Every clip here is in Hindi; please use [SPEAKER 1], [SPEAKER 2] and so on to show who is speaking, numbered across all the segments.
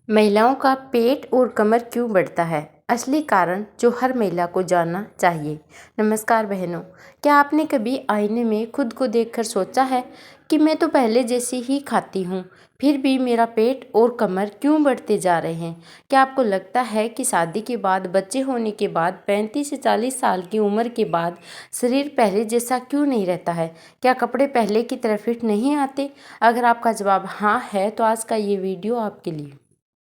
[SPEAKER 1] महिलाओं का पेट और कमर क्यों बढ़ता है? असली कारण जो हर महिला को जानना चाहिए। नमस्कार बहनों, क्या आपने कभी आईने में खुद को देखकर सोचा है कि मैं तो पहले जैसी ही खाती हूँ, फिर भी मेरा पेट और कमर क्यों बढ़ते जा रहे हैं? क्या आपको लगता है कि शादी के बाद, बच्चे होने के बाद, 35 से 40 साल की उम्र के बाद शरीर पहले जैसा क्यों नहीं रहता है? क्या कपड़े पहले की तरह फिट नहीं आते? अगर आपका जवाब हाँ है तो आज का ये वीडियो आपके लिए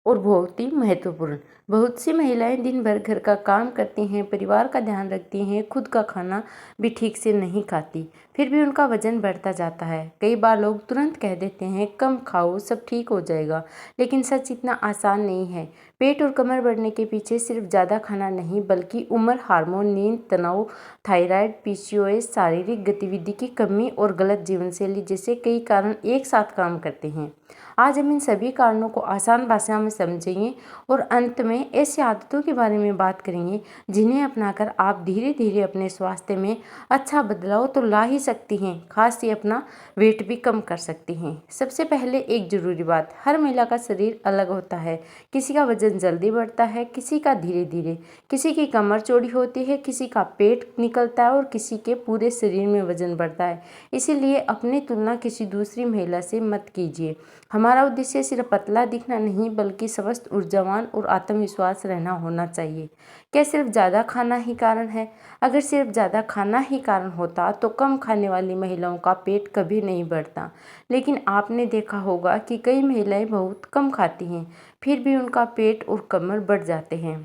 [SPEAKER 1] और बहुत ही महत्वपूर्ण। बहुत सी महिलाएं दिन भर घर का काम करती हैं, परिवार का ध्यान रखती हैं, खुद का खाना भी ठीक से नहीं खाती, फिर भी उनका वजन बढ़ता जाता है। कई बार लोग तुरंत कह देते हैं कम खाओ सब ठीक हो जाएगा, लेकिन सच इतना आसान नहीं है। पेट और कमर बढ़ने के पीछे सिर्फ ज़्यादा खाना नहीं बल्कि उम्र, हार्मोन, नींद, तनाव, थायराइड, पीसीओएस, शारीरिक गतिविधि की कमी और गलत जीवनशैली जैसे कई कारण एक साथ काम करते हैं। आज हम इन सभी कारणों को आसान भाषा में समझेंगे और अंत में ऐसी आदतों के बारे में बात करेंगे जिन्हें अपनाकर आप धीरे धीरे अपने स्वास्थ्य में अच्छा बदलाव तो ला ही सकती हैं, खास ये अपना वेट भी कम कर सकती हैं। सबसे पहले एक जरूरी बात, हर महिला का शरीर अलग होता है। किसी का वजन जल्दी बढ़ता है, किसी का धीरे धीरे, किसी की कमर चौड़ी होती है, किसी का पेट निकलता है और किसी के पूरे शरीर में वजन बढ़ता है। इसीलिए अपनी तुलना किसी दूसरी महिला से मत कीजिए। हमारा उद्देश्य सिर्फ पतला दिखना नहीं बल्कि स्वस्थ, ऊर्जावान और आत्मविश्वास रहना होना चाहिए। क्या सिर्फ ज़्यादा खाना ही कारण है? अगर सिर्फ ज़्यादा खाना ही कारण होता तो कम खाने वाली महिलाओं का पेट कभी नहीं बढ़ता। लेकिन आपने देखा होगा कि कई महिलाएं बहुत कम खाती हैं, फिर भी उनका पेट और कमर बढ़ जाते हैं।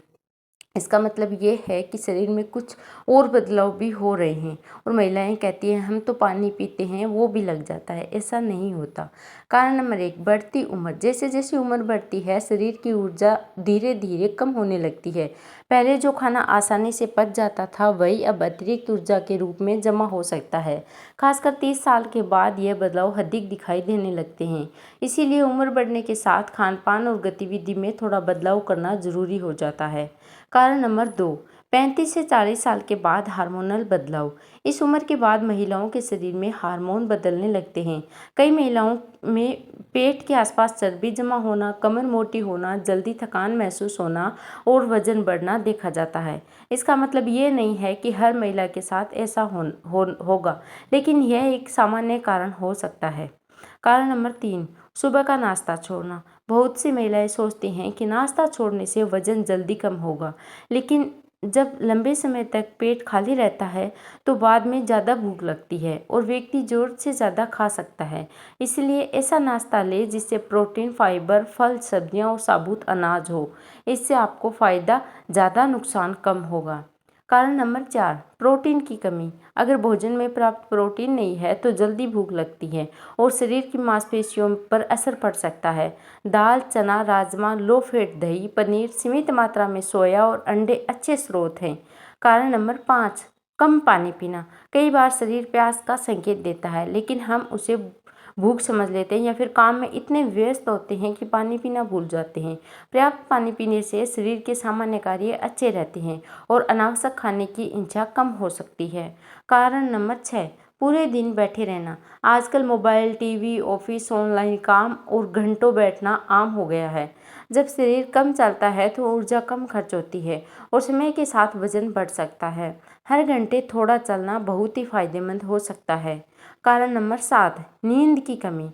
[SPEAKER 1] इसका मतलब ये है कि शरीर में कुछ और बदलाव भी हो रहे हैं। और महिलाएं कहती हैं हम तो पानी पीते हैं, वो भी लग जाता है। ऐसा नहीं होता। कारण नंबर 1, बढ़ती उम्र। जैसे जैसे उम्र बढ़ती है शरीर की ऊर्जा धीरे धीरे कम होने लगती है। पहले जो खाना आसानी से पच जाता था वही अब अतिरिक्त ऊर्जा के रूप में जमा हो सकता है। खासकर 30 साल के बाद यह बदलाव अधिक दिखाई देने लगते हैं। इसीलिए उम्र बढ़ने के साथ खान पान और गतिविधि में थोड़ा बदलाव करना जरूरी हो जाता है। कारण नंबर 2, 35 से 40 साल के बाद हार्मोनल बदलाव। इस उम्र के बाद महिलाओं के शरीर में हार्मोन बदलने लगते हैं। कई महिलाओं में पेट के आसपास चर्बी जमा होना, कमर मोटी होना, जल्दी थकान महसूस होना और वजन बढ़ना देखा जाता है। इसका मतलब ये नहीं है कि हर महिला के साथ ऐसा होगा, लेकिन यह एक सामान्य कारण हो सकता है। कारण नंबर 3, सुबह का नाश्ता छोड़ना। बहुत सी महिलाएं सोचती हैं कि नाश्ता छोड़ने से वजन जल्दी कम होगा, लेकिन जब लंबे समय तक पेट खाली रहता है तो बाद में ज़्यादा भूख लगती है और व्यक्ति ज़रूरत से ज़्यादा खा सकता है। इसलिए ऐसा नाश्ता ले जिससे प्रोटीन, फाइबर, फल, सब्जियां और साबुत अनाज हो। इससे आपको फ़ायदा ज़्यादा, नुकसान कम होगा। कारण नंबर 4, प्रोटीन की कमी। अगर भोजन में प्राप्त प्रोटीन नहीं है तो जल्दी भूख लगती है और शरीर की मांसपेशियों पर असर पड़ सकता है। दाल, चना, राजमा, लो फैट दही, पनीर, सीमित मात्रा में सोया और अंडे अच्छे स्रोत हैं। कारण नंबर 5, कम पानी पीना। कई बार शरीर प्यास का संकेत देता है, लेकिन हम उसे भूख समझ लेते हैं या फिर काम में इतने व्यस्त होते हैं कि पानी पीना भूल जाते हैं। पर्याप्त पानी पीने से शरीर के सामान्य कार्य अच्छे रहते हैं और अनावश्यक खाने की इच्छा कम हो सकती है। कारण नंबर 6, पूरे दिन बैठे रहना। आजकल मोबाइल, टीवी, ऑफिस, ऑनलाइन काम और घंटों बैठना आम हो गया है। जब शरीर कम चलता है तो ऊर्जा कम खर्च होती है और समय के साथ वजन बढ़ सकता है। हर घंटे थोड़ा चलना बहुत ही फायदेमंद हो सकता है। कारण नंबर 7, नींद की कमी।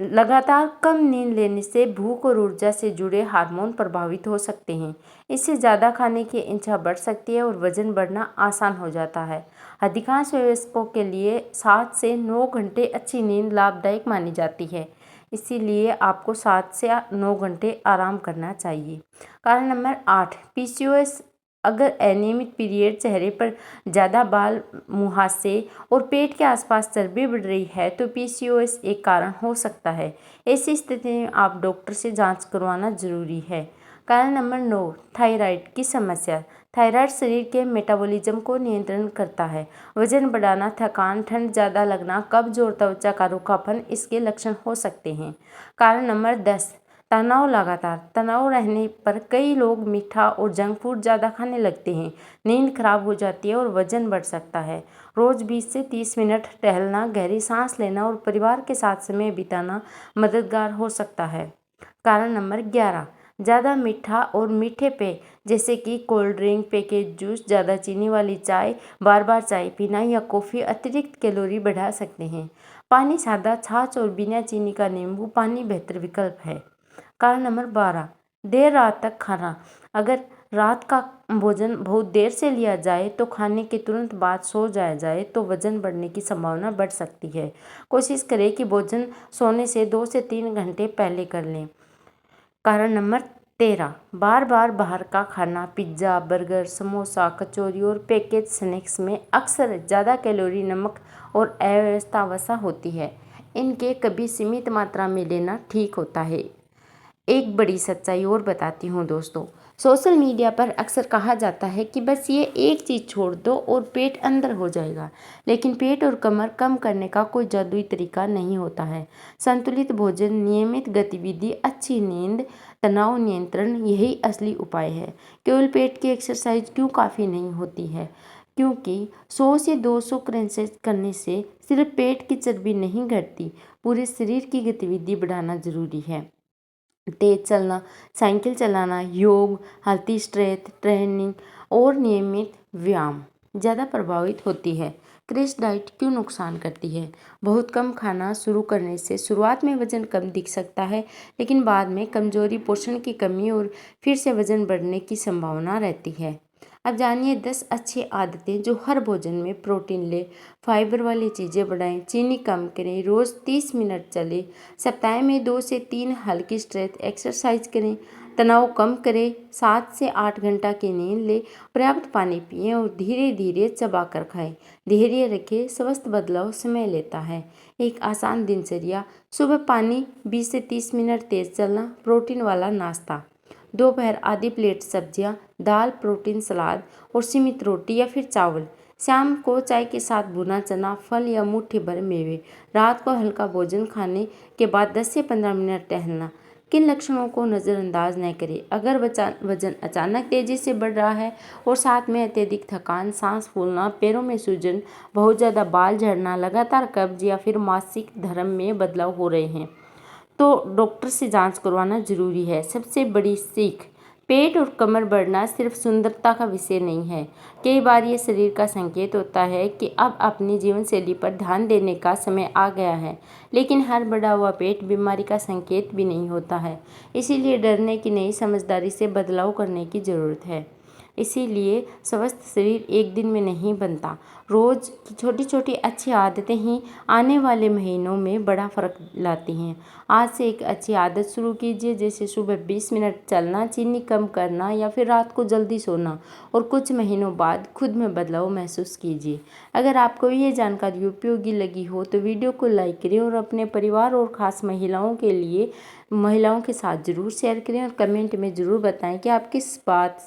[SPEAKER 1] लगातार कम नींद लेने से भूख और ऊर्जा से जुड़े हार्मोन प्रभावित हो सकते हैं। इससे ज़्यादा खाने की इच्छा बढ़ सकती है और वजन बढ़ना आसान हो जाता है। अधिकांश वयस्कों के लिए 7 से 9 घंटे अच्छी नींद लाभदायक मानी जाती है। इसीलिए आपको 7 से 9 घंटे आराम करना चाहिए। कारण नंबर 8, पीसीओएस। अगर अनियमित पीरियड, चेहरे पर ज़्यादा बाल, मुहासे और पेट के आसपास चर्बी बढ़ रही है तो पीसीओएस एक कारण हो सकता है। ऐसी स्थिति में आप डॉक्टर से जांच करवाना जरूरी है। कारण नंबर 9, थायराइड की समस्या। थायराइड शरीर के मेटाबॉलिज्म को नियंत्रण करता है। वजन बढ़ाना, थकान, ठंड ज़्यादा लगना, कब्ज और त्वचा का रूखापन इसके लक्षण हो सकते हैं। कारण नंबर 10, तनाव। लगातार तनाव रहने पर कई लोग मीठा और जंक फूड ज़्यादा खाने लगते हैं। नींद खराब हो जाती है और वजन बढ़ सकता है। रोज़ 20 से 30 मिनट टहलना, गहरी सांस लेना और परिवार के साथ समय बिताना मददगार हो सकता है। कारण नंबर 11, ज़्यादा मीठा और मीठे पेय जैसे कि कोल्ड ड्रिंक, पैकेज जूस, ज़्यादा चीनी वाली चाय, बार बार चाय पीना या कॉफ़ी अतिरिक्त कैलोरी बढ़ा सकते हैं। पानी, सादा छाछ और बिना चीनी का नींबू पानी बेहतर विकल्प है। कारण नंबर 12, देर रात तक खाना। अगर रात का भोजन बहुत देर से लिया जाए तो खाने के तुरंत बाद सो जाया जाए तो वजन बढ़ने की संभावना बढ़ सकती है। कोशिश करें कि भोजन सोने से 2 से 3 घंटे पहले कर लें। कारण नंबर 13, बार बार बाहर का खाना। पिज्ज़ा, बर्गर, समोसा, कचौरी और पैकेज स्नैक्स में अक्सर ज़्यादा कैलोरी, नमक और अव्यवस्था वसा होती है। इनके कभी सीमित मात्रा में लेना ठीक होता है। एक बड़ी सच्चाई और बताती हूँ दोस्तों, सोशल मीडिया पर अक्सर कहा जाता है कि बस ये एक चीज़ छोड़ दो और पेट अंदर हो जाएगा, लेकिन पेट और कमर कम करने का कोई जादुई तरीका नहीं होता है। संतुलित भोजन, नियमित गतिविधि, अच्छी नींद, तनाव नियंत्रण, यही असली उपाय है। केवल पेट की एक्सरसाइज क्यों काफ़ी नहीं होती है? क्योंकि 100 से 200 क्रंचेस करने से सिर्फ पेट की चर्बी नहीं घटती, पूरे शरीर की गतिविधि बढ़ाना जरूरी है। तेज चलना, साइकिल चलाना, योग, हल्की स्ट्रेच ट्रेनिंग और नियमित व्यायाम ज़्यादा प्रभावित होती है। क्रैश डाइट क्यों नुकसान करती है? बहुत कम खाना शुरू करने से शुरुआत में वजन कम दिख सकता है, लेकिन बाद में कमजोरी, पोषण की कमी और फिर से वजन बढ़ने की संभावना रहती है। अब जानिए 10 अच्छी आदतें जो हर भोजन में प्रोटीन ले, फाइबर वाली चीज़ें बढ़ाएं, चीनी कम करें, रोज़ 30 मिनट चलें, सप्ताह में 2 से 3 हल्की स्ट्रेच एक्सरसाइज करें, तनाव कम करें, 7 से 8 घंटा की नींद लें, पर्याप्त पानी पिएं और धीरे धीरे चबा कर खाएं। धैर्य रखें, स्वस्थ बदलाव समय लेता है। एक आसान दिनचर्या: सुबह पानी, 20 से 30 मिनट तेज चलना, प्रोटीन वाला नाश्ता, दोपहर आधी प्लेट सब्जियां, दाल, प्रोटीन सलाद और सीमित रोटी या फिर चावल, शाम को चाय के साथ भुना चना, फल या मुट्ठी भर मेवे, रात को हल्का भोजन खाने के बाद 10 से 15 मिनट टहलना। किन लक्षणों को नज़रअंदाज न करें? अगर वजन अचानक तेज़ी से बढ़ रहा है और साथ में अत्यधिक थकान, सांस फूलना, पैरों में सूजन, बहुत ज़्यादा बाल झड़ना, लगातार कब्ज या फिर मासिक धर्म में बदलाव हो रहे हैं तो डॉक्टर से जांच करवाना जरूरी है। सबसे बड़ी सीख: पेट और कमर बढ़ना सिर्फ सुंदरता का विषय नहीं है। कई बार ये शरीर का संकेत होता है कि अब अपनी जीवन शैली पर ध्यान देने का समय आ गया है। लेकिन हर बढ़ा हुआ पेट बीमारी का संकेत भी नहीं होता है, इसीलिए डरने की नहीं, समझदारी से बदलाव करने की ज़रूरत है। इसीलिए स्वस्थ शरीर एक दिन में नहीं बनता, रोज़ की छोटी छोटी अच्छी आदतें ही आने वाले महीनों में बड़ा फ़र्क लाती हैं। आज से एक अच्छी आदत शुरू कीजिए, जैसे सुबह 20 मिनट चलना, चीनी कम करना या फिर रात को जल्दी सोना, और कुछ महीनों बाद खुद में बदलाव महसूस कीजिए। अगर आपको ये जानकारी उपयोगी लगी हो तो वीडियो को लाइक करें और अपने परिवार और ख़ास महिलाओं के साथ ज़रूर शेयर करें और कमेंट में ज़रूर बताएं कि आप किस बात